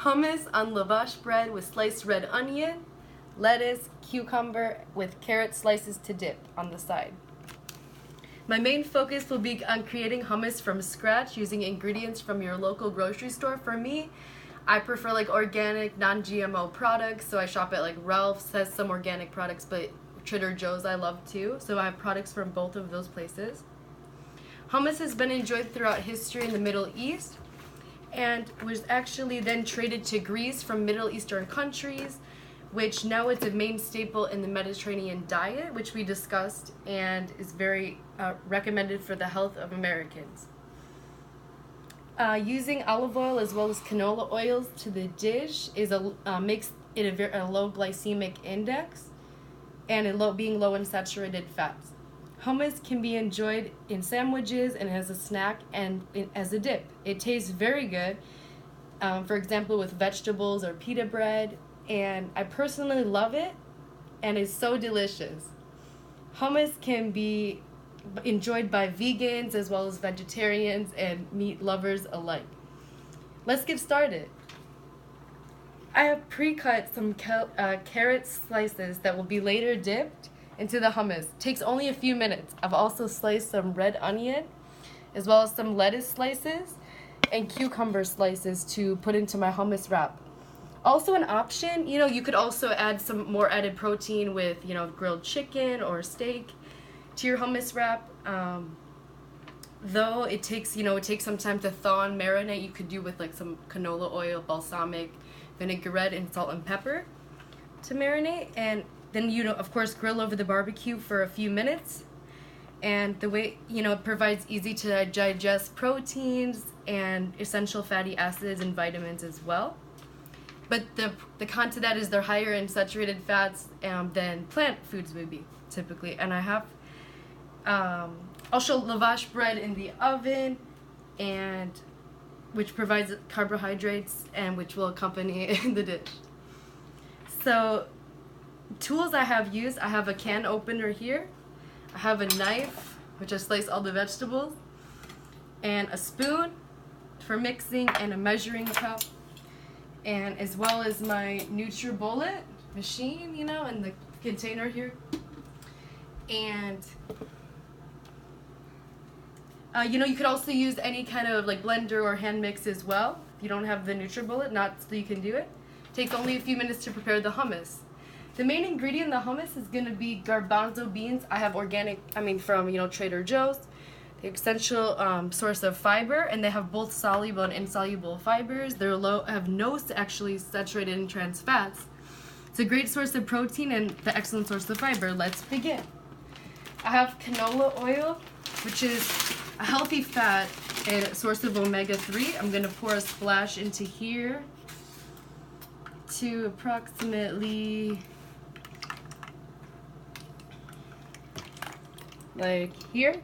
Hummus on lavash bread with sliced red onion, lettuce, cucumber with carrot slices to dip on the side. My main focus will be on creating hummus from scratch using ingredients from your local grocery store. For me, I prefer like organic, non-GMO products, so I shop at like Ralph's, has some organic products, but Trader Joe's I love too, so I have products from both of those places. Hummus has been enjoyed throughout history in the Middle East and was actually then traded to Greece from Middle Eastern countries, which now it's a main staple in the Mediterranean diet, which we discussed, and is very recommended for the health of Americans. Using olive oil as well as canola oils to the dish makes it a low glycemic index and being low in saturated fats. Hummus can be enjoyed in sandwiches and as a snack and as a dip. It tastes very good, for example, with vegetables or pita bread, and I personally love it, and it's so delicious. Hummus can be enjoyed by vegans as well as vegetarians and meat lovers alike. Let's get started. I have pre-cut some carrot slices that will be later dipped into the hummus. Takes only a few minutes. I've also sliced some red onion as well as some lettuce slices and cucumber slices to put into my hummus wrap. Also an option, you could also add some more added protein with, grilled chicken or steak to your hummus wrap. Though it takes some time to thaw and marinate, you could do with like some canola oil, balsamic vinaigrette, and salt and pepper to marinate. And then, of course, grill over the barbecue for a few minutes. And the way, it provides easy to digest proteins and essential fatty acids and vitamins as well. But the con to that is they're higher in saturated fats than plant foods would be, typically. And I have also lavash bread in the oven, and which provides carbohydrates and which will accompany the dish. So, tools I have used, I have a can opener here, I have a knife, which I slice all the vegetables, and a spoon for mixing, and a measuring cup, and as well as my NutriBullet machine, in the container here. And you could also use any kind of like blender or hand mix as well. If you don't have the NutriBullet, not so you can do it. Takes only a few minutes to prepare the hummus. The main ingredient in the hummus is going to be garbanzo beans. I have from Trader Joe's. The essential source of fiber, and they have both soluble and insoluble fibers. They're have no actually saturated and trans fats. It's a great source of protein and the excellent source of fiber. Let's begin. I have canola oil, which is a healthy fat and a source of omega-3. I'm going to pour a splash into here to approximately like here.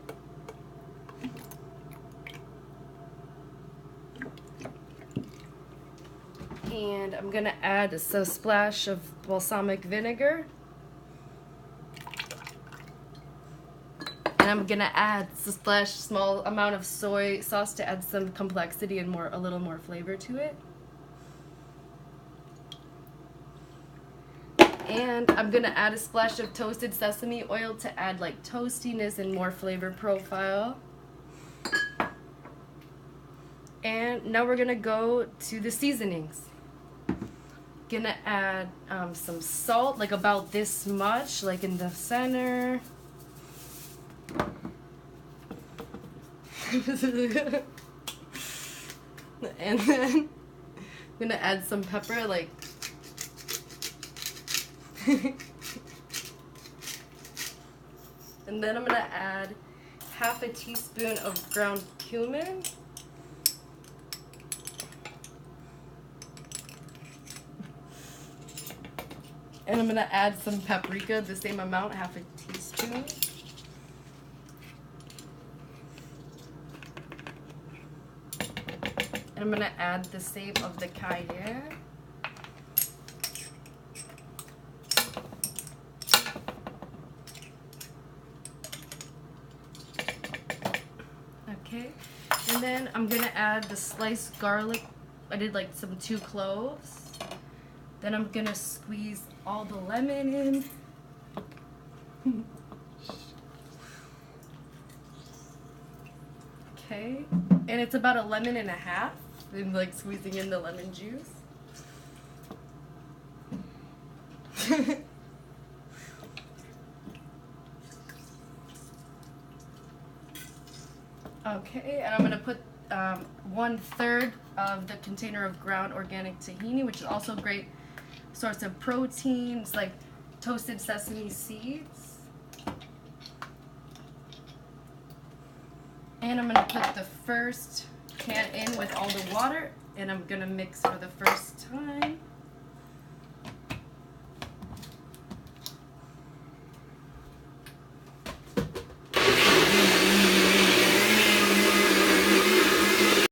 And I'm going to add a splash of balsamic vinegar. And I'm going to add a small amount of soy sauce to add some complexity and a little more flavor to it. And I'm going to add a splash of toasted sesame oil to add like toastiness and more flavor profile. And now we're going to go to the seasonings. Gonna add some salt, like about this much, like in the center. And then I'm gonna add some pepper, like and then I'm gonna add half a teaspoon of ground cumin. And I'm going to add some paprika, the same amount, half a teaspoon. And I'm going to add the same of the cayenne. Okay. And then I'm going to add the sliced garlic I did like some 2 cloves. Then I'm gonna squeeze all the lemon in. Okay, and it's about 1.5 lemons. I'm like squeezing in the lemon juice. Okay, and I'm gonna put 1/3 of the container of ground organic tahini, which is also a great source of protein. It's like toasted sesame seeds. And I'm gonna put the first can in with all the water, and I'm gonna mix for the first time.